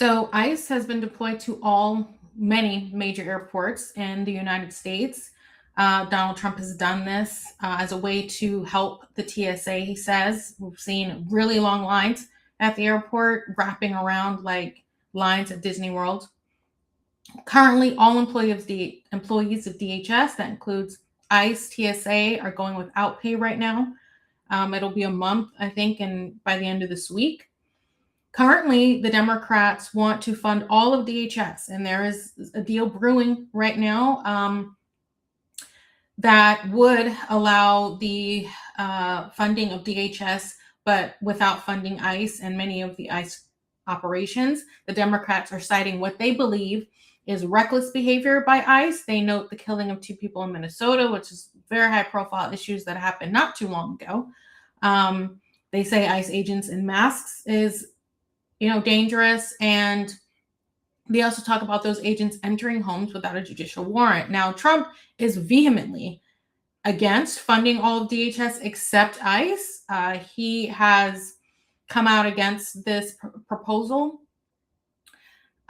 So ICE has been deployed to many major airports in the United States. Donald Trump has done this as a way to help the TSA, he says. We've seen really long lines at the airport, wrapping around like lines at Disney World. Currently, all employees of DHS, that includes ICE, TSA, are going without pay right now. It'll be a month, I think, and by the end of this week. Currently, the Democrats want to fund all of DHS, and there is a deal brewing right now that would allow the funding of DHS, but without funding ICE and many of the ICE operations. The Democrats are citing what they believe is reckless behavior by ICE. They note the killing of 2 people in Minnesota, which is very high-profile issues that happened not too long ago. They say ICE agents in masks is dangerous. And they also talk about those agents entering homes without a judicial warrant. Now, Trump is vehemently against funding all of DHS except ICE. He has come out against this proposal.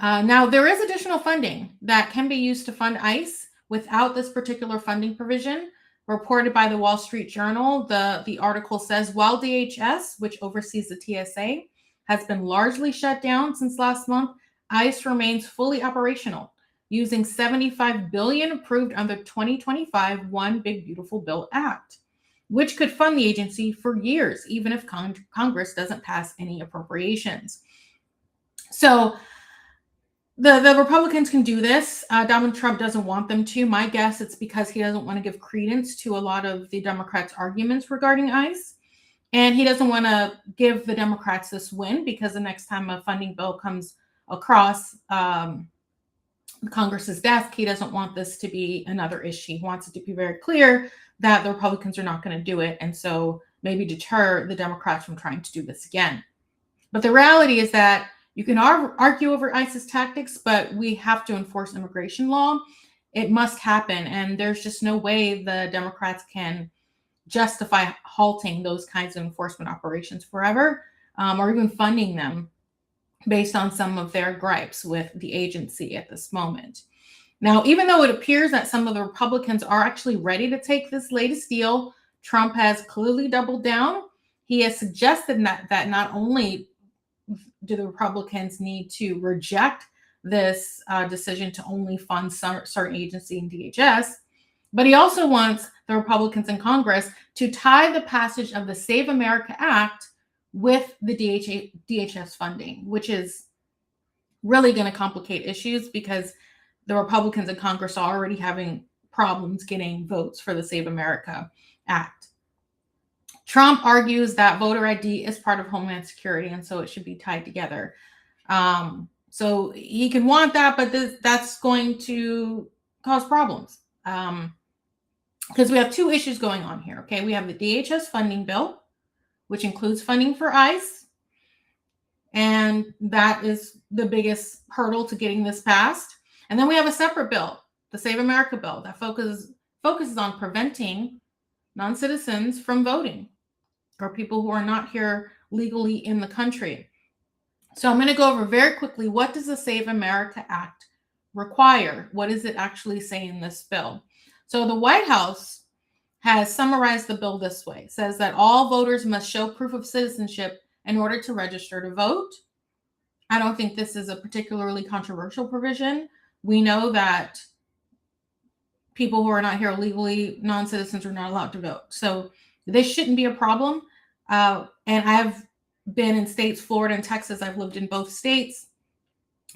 Now, there is additional funding that can be used to fund ICE without this particular funding provision. Reported by the Wall Street Journal, the article says, while DHS, which oversees the TSA, has been largely shut down since last month, ICE remains fully operational, using $75 billion approved under 2025 One Big Beautiful Bill Act, which could fund the agency for years, even if Congress doesn't pass any appropriations. So the Republicans can do this. Donald Trump doesn't want them to. My guess it's because he doesn't want to give credence to a lot of the Democrats' arguments regarding ICE. And he doesn't want to give the Democrats this win because the next time a funding bill comes across Congress's desk, he doesn't want this to be another issue. He wants it to be very clear that the Republicans are not going to do it, and so maybe deter the Democrats from trying to do this again. But the reality is that you can argue over ICE's tactics, but we have to enforce immigration law. It must happen, and there's just no way the Democrats can justify halting those kinds of enforcement operations forever, or even funding them based on some of their gripes with the agency at this moment. Now, even though it appears that some of the Republicans are actually ready to take this latest deal, Trump has clearly doubled down. He has suggested that not only do the Republicans need to reject this decision to only fund certain agency in DHS, but he also wants the Republicans in Congress to tie the passage of the Save America Act with the DHS funding, which is really going to complicate issues because the Republicans in Congress are already having problems getting votes for the Save America Act. Trump argues that voter ID is part of Homeland Security, and so it should be tied together. So he can want that, but that's going to cause problems. Because we have 2 issues going on here, okay? We have the DHS funding bill, which includes funding for ICE, and that is the biggest hurdle to getting this passed. And then we have a separate bill, the Save America bill, that focuses on preventing non-citizens from voting or people who are not here legally in the country. So I'm going to go over very quickly, what does the Save America Act require? What does it actually say in this bill? So the White House has summarized the bill this way. It says that all voters must show proof of citizenship in order to register to vote. I don't think this is a particularly controversial provision. We know that people who are not here legally, non-citizens, are not allowed to vote. So this shouldn't be a problem. And I've been in states, Florida and Texas. I've lived in both states,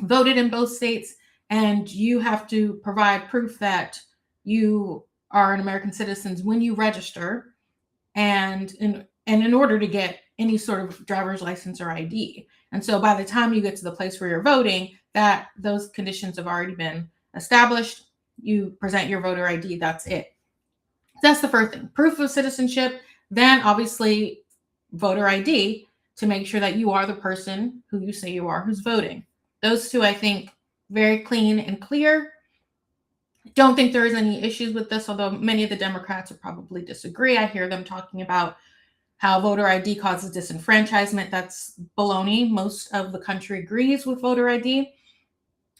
voted in both states, and you have to provide proof that you are an American citizen when you register, and in order to get any sort of driver's license or ID. And so by the time you get to the place where you're voting, that those conditions have already been established. You present your voter ID, that's it. That's the first thing, proof of citizenship, then obviously voter ID to make sure that you are the person who you say you are who's voting. Those 2, I think, very clean and clear. Don't think there is any issues with this, although many of the Democrats would probably disagree. I hear them talking about how voter ID causes disenfranchisement. That's baloney. Most of the country agrees with voter ID.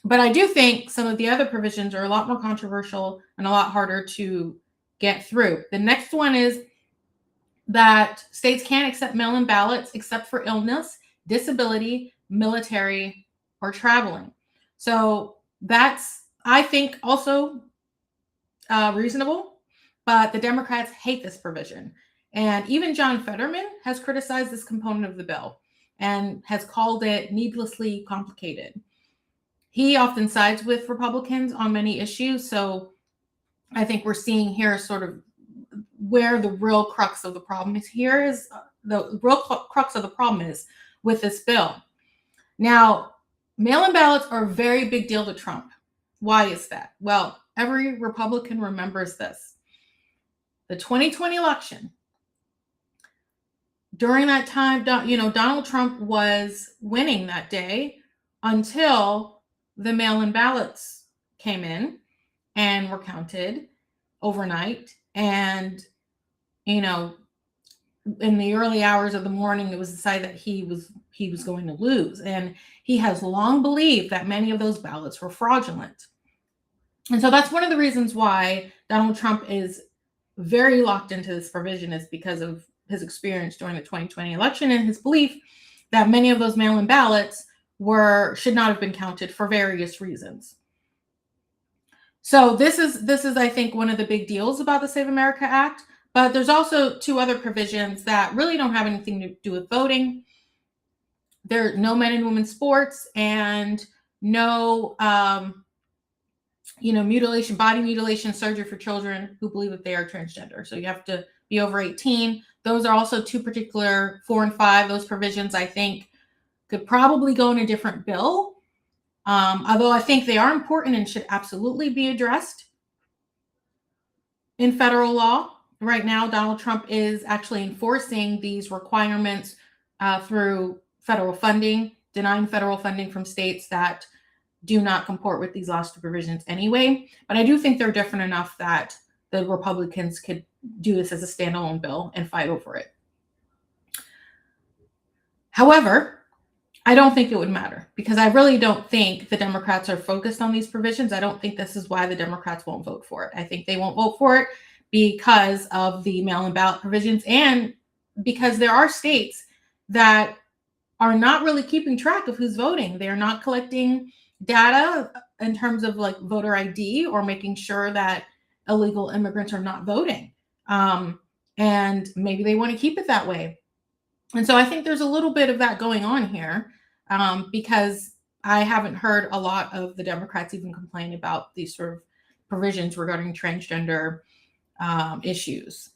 But I do think some of the other provisions are a lot more controversial and a lot harder to get through. The next one is that states can't accept mail-in ballots except for illness, disability, military, or traveling. So that's, I think, also reasonable, but the Democrats hate this provision. And even John Fetterman has criticized this component of the bill and has called it needlessly complicated. He often sides with Republicans on many issues, so I think we're seeing here sort of where the real crux of the problem is. Here is the real crux of the problem is with this bill. Now, mail-in ballots are a very big deal to Trump. Why is that? Well, every Republican remembers this. The 2020 election. During that time, Donald Trump was winning that day until the mail-in ballots came in and were counted overnight. And, in the early hours of the morning, it was decided that he was going to lose. And he has long believed that many of those ballots were fraudulent. And so that's one of the reasons why Donald Trump is very locked into this provision, is because of his experience during the 2020 election and his belief that many of those mail-in ballots should not have been counted for various reasons. So this is, I think, one of the big deals about the Save America Act. But there's also two other provisions that really don't have anything to do with voting. There are no men and women sports, and no mutilation, body mutilation surgery for children who believe that they are transgender. So you have to be over 18. Those are also two particular 4 and 5. Those provisions, I think, could probably go in a different bill. Although I think they are important and should absolutely be addressed in federal law. Right now, Donald Trump is actually enforcing these requirements through federal funding, denying federal funding from states that do not comport with these last two provisions anyway. But I do think they're different enough that the Republicans could do this as a standalone bill and fight over it. However, I don't think it would matter, because I really don't think the Democrats are focused on these provisions. I don't think this is why the Democrats won't vote for it. I think they won't vote for it because of the mail-in ballot provisions, and because there are states that are not really keeping track of who's voting. They're not collecting data in terms of like voter ID or making sure that illegal immigrants are not voting. And maybe they want to keep it that way. And so I think there's a little bit of that going on here, because I haven't heard a lot of the Democrats even complain about these sort of provisions regarding transgender issues.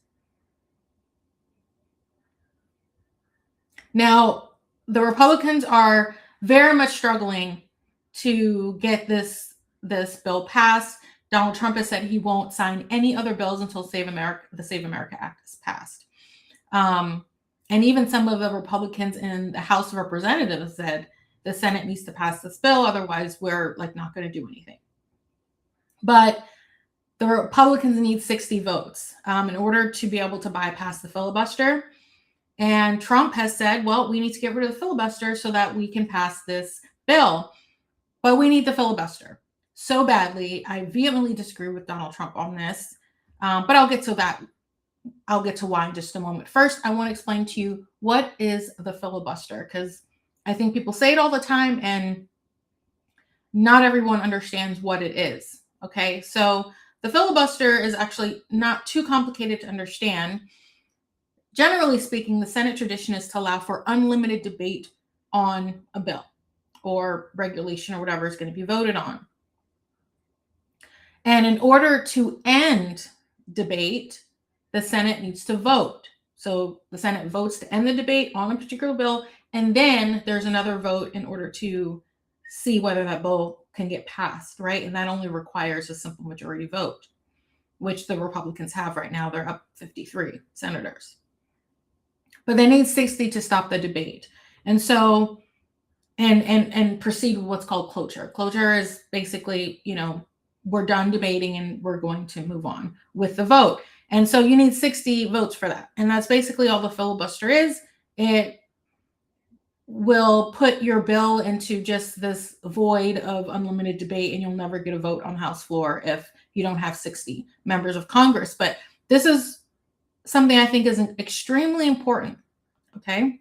Now, the Republicans are very much struggling to get this bill passed. Donald Trump has said he won't sign any other bills until the Save America Act is passed. And even some of the Republicans in the House of Representatives said the Senate needs to pass this bill, otherwise we're not going to do anything. But the Republicans need 60 votes in order to be able to bypass the filibuster. And Trump has said, well, we need to get rid of the filibuster so that we can pass this bill. But we need the filibuster so badly. I vehemently disagree with Donald Trump on this, but I'll get to that. I'll get to why in just a moment. First, I want to explain to you what is the filibuster, because I think people say it all the time and not everyone understands what it is. Okay, so the filibuster is actually not too complicated to understand. Generally speaking, the Senate tradition is to allow for unlimited debate on a bill or regulation or whatever is going to be voted on. And in order to end debate, the Senate needs to vote. So the Senate votes to end the debate on a particular bill, and then there's another vote in order to see whether that bill can get passed, right? And that only requires a simple majority vote, which the Republicans have right now. They're up 53 senators. But they need 60 to stop the debate. And so, and proceed with what's called cloture. Cloture is basically, we're done debating and we're going to move on with the vote. And so you need 60 votes for that. And that's basically all the filibuster is. It will put your bill into just this void of unlimited debate, and you'll never get a vote on House floor if you don't have 60 members of Congress. But this is something I think is extremely important. Okay.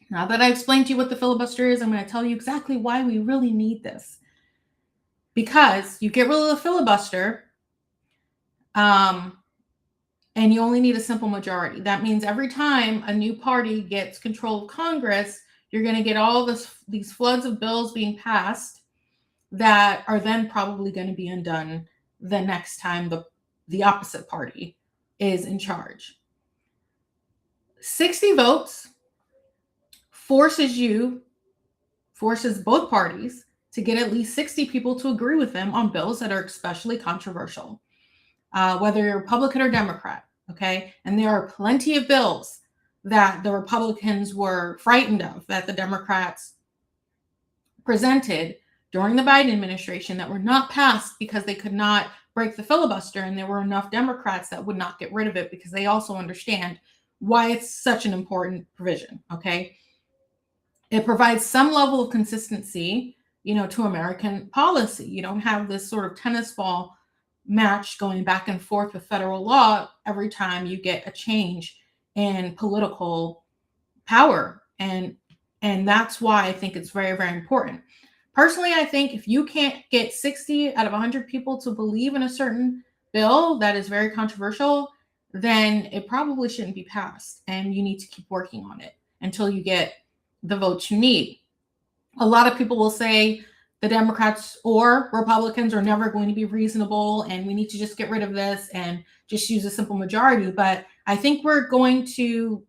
Now that I explained to you what the filibuster is, I'm going to tell you exactly why we really need this. Because you get rid of the filibuster, and you only need a simple majority. That means every time a new party gets control of Congress, you're going to get all these floods of bills being passed that are then probably going to be undone the next time the opposite party is in charge. 60 votes forces both parties to get at least 60 people to agree with them on bills that are especially controversial, whether you're Republican or Democrat, okay? And there are plenty of bills that the Republicans were frightened of that the Democrats presented during the Biden administration that were not passed because they could not break the filibuster, and there were enough Democrats that would not get rid of it because they also understand why it's such an important provision, okay? It provides some level of consistency, to American policy. You don't have this sort of tennis ball match going back and forth with federal law every time you get a change in political power. And that's why I think it's very, very important. Personally, I think if you can't get 60 out of 100 people to believe in a certain bill that is very controversial, then it probably shouldn't be passed. And you need to keep working on it until you get the votes you need. A lot of people will say the Democrats or Republicans are never going to be reasonable and we need to just get rid of this and just use a simple majority. But I think we're going to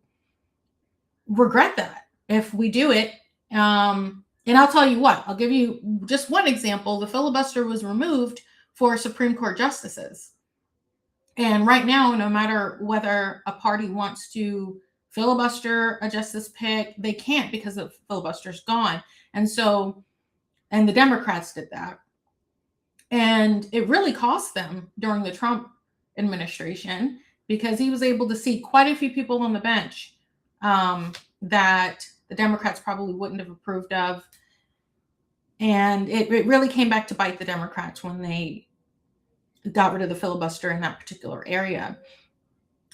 regret that if we do it. And I'll tell you what, I'll give you just one example. The filibuster was removed for Supreme Court justices. And right now, no matter whether a party wants to filibuster a justice pick, they can't because the filibuster's gone. And the Democrats did that. And it really cost them during the Trump administration because he was able to seat quite a few people on the bench that the Democrats probably wouldn't have approved of. And it really came back to bite the Democrats when they got rid of the filibuster in that particular area.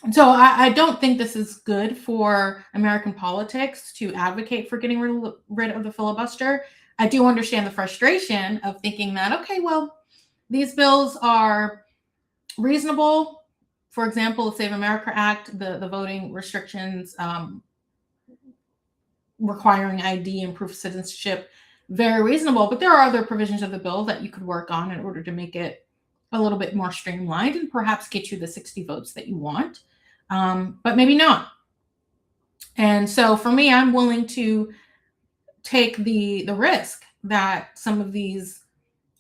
And so I don't think this is good for American politics to advocate for getting rid of the filibuster. I do understand the frustration of thinking that, okay, well, these bills are reasonable. For example, the Save America Act, the voting restrictions requiring ID and proof of citizenship, very reasonable. But there are other provisions of the bill that you could work on in order to make it a little bit more streamlined and perhaps get you the 60 votes that you want, but maybe not. And so for me, I'm willing to take the risk that some of these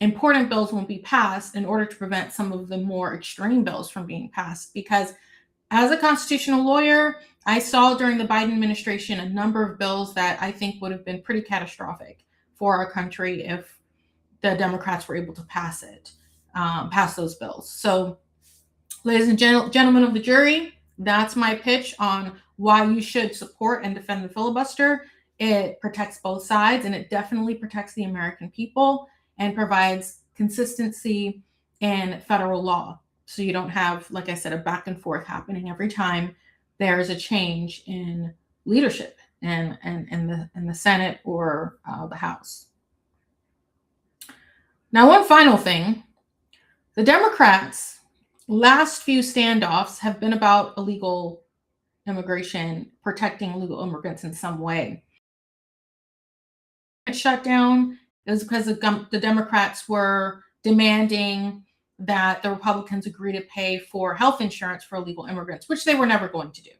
important bills won't be passed in order to prevent some of the more extreme bills from being passed. Because as a constitutional lawyer, I saw during the Biden administration a number of bills that I think would have been pretty catastrophic for our country if the Democrats were able to pass those bills. So, ladies and gentlemen of the jury, that's my pitch on why you should support and defend the filibuster. It protects both sides, and it definitely protects the American people and provides consistency in federal law. So you don't have, like I said, a back and forth happening every time there's a change in leadership in the Senate or the House. Now, one final thing. The Democrats' last few standoffs have been about illegal immigration, protecting illegal immigrants in some way. Shutdown is because the Democrats were demanding that the Republicans agree to pay for health insurance for illegal immigrants, which they were never going to do.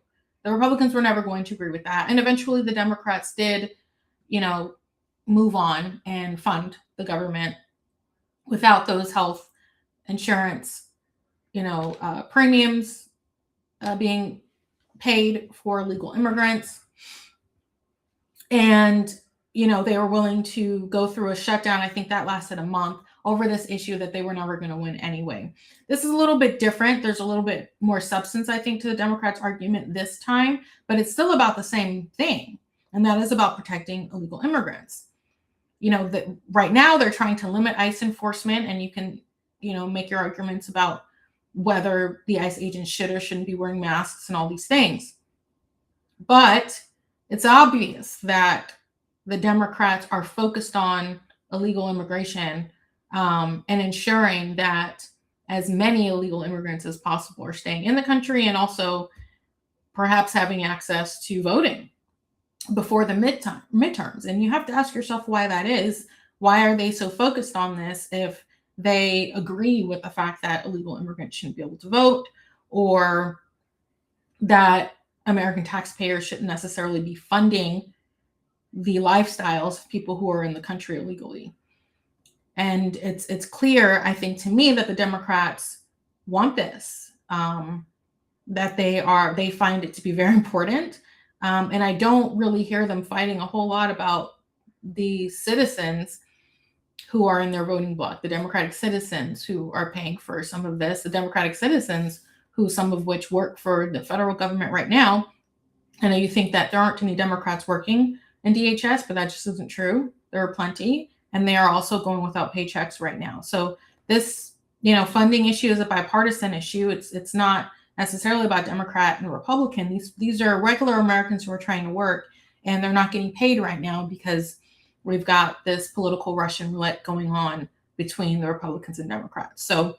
The Republicans were never going to agree with that. And eventually the Democrats did, move on and fund the government without those health insurance, premiums being paid for illegal immigrants. And, they were willing to go through a shutdown. I think that lasted a month over this issue that they were never going to win anyway. This is a little bit different. There's a little bit more substance, I think, to the Democrats' argument this time, but it's still about the same thing, and that is about protecting illegal immigrants. Right now they're trying to limit ICE enforcement, and you can, make your arguments about whether the ICE agents should or shouldn't be wearing masks and all these things. But it's obvious that the Democrats are focused on illegal immigration and ensuring that as many illegal immigrants as possible are staying in the country, and also perhaps having access to voting before the midterms. And you have to ask yourself why that is. Why are they so focused on this if they agree with the fact that illegal immigrants shouldn't be able to vote, or that American taxpayers shouldn't necessarily be funding the lifestyles of people who are in the country illegally? And it's clear, I think, to me, that the Democrats want this, that they find it to be very important. And I don't really hear them fighting a whole lot about the citizens who are in their voting bloc, the Democratic citizens who are paying for some of this, the Democratic citizens who some of which work for the federal government right now. I know you think that there aren't any Democrats working in DHS, but that just isn't true. There are plenty, and they are also going without paychecks right now. So this, funding issue is a bipartisan issue. It's not necessarily about Democrat and Republican. These are regular Americans who are trying to work, and they're not getting paid right now because we've got this political Russian roulette going on between the Republicans and Democrats. So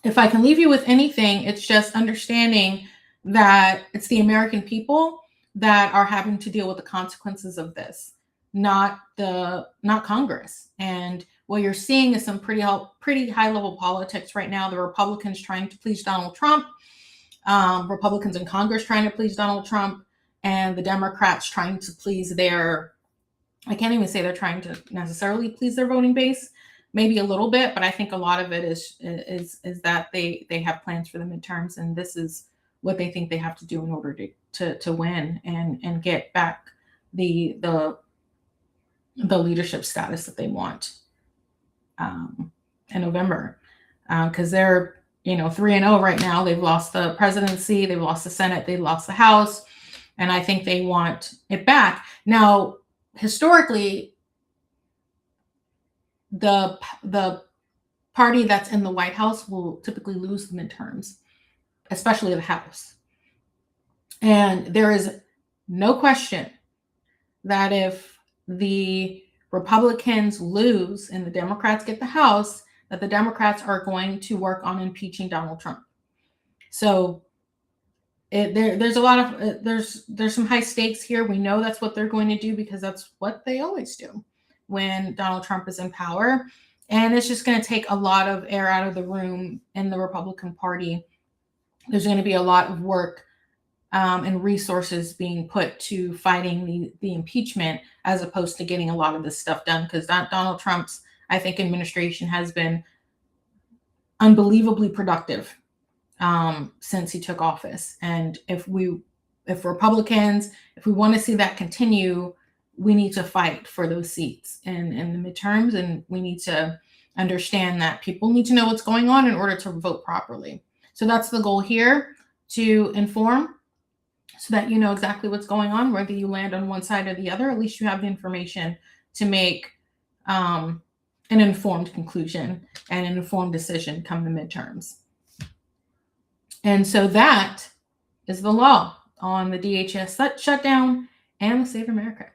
if I can leave you with anything, it's just understanding that it's the American people that are having to deal with the consequences of this, not Congress. And what you're seeing is some pretty high level politics right now. The Republicans trying to please Donald Trump, Republicans in Congress trying to please Donald Trump, and the Democrats trying to please I can't even say they're trying to necessarily please their voting base, maybe a little bit, but I think a lot of it is that they have plans for the midterms, and this is what they think they have to do in order to win and get back the leadership status that they want in November, because they're 3-0 right now. They've lost the presidency, they've lost the Senate, they've lost the House, and I think they want it back. Now, historically, the party that's in the White House will typically lose the midterms, especially the House. And there is no question that if the Republicans lose and the Democrats get the House, that the Democrats are going to work on impeaching Donald Trump. So there's a lot of there's some high stakes here. We know that's what they're going to do because that's what they always do when Donald Trump is in power. And it's just going to take a lot of air out of the room in the Republican Party. There's going to be a lot of work and resources being put to fighting the impeachment, as opposed to getting a lot of this stuff done, because Donald Trump's, I think, administration has been unbelievably productive since he took office. And if Republicans, if we want to see that continue, we need to fight for those seats in the midterms, and we need to understand that people need to know what's going on in order to vote properly. So that's the goal here, to inform so that you know exactly what's going on, whether you land on one side or the other. At least you have the information to make an informed conclusion and an informed decision come the midterms. And so that is the law on the DHS shutdown and the Save America.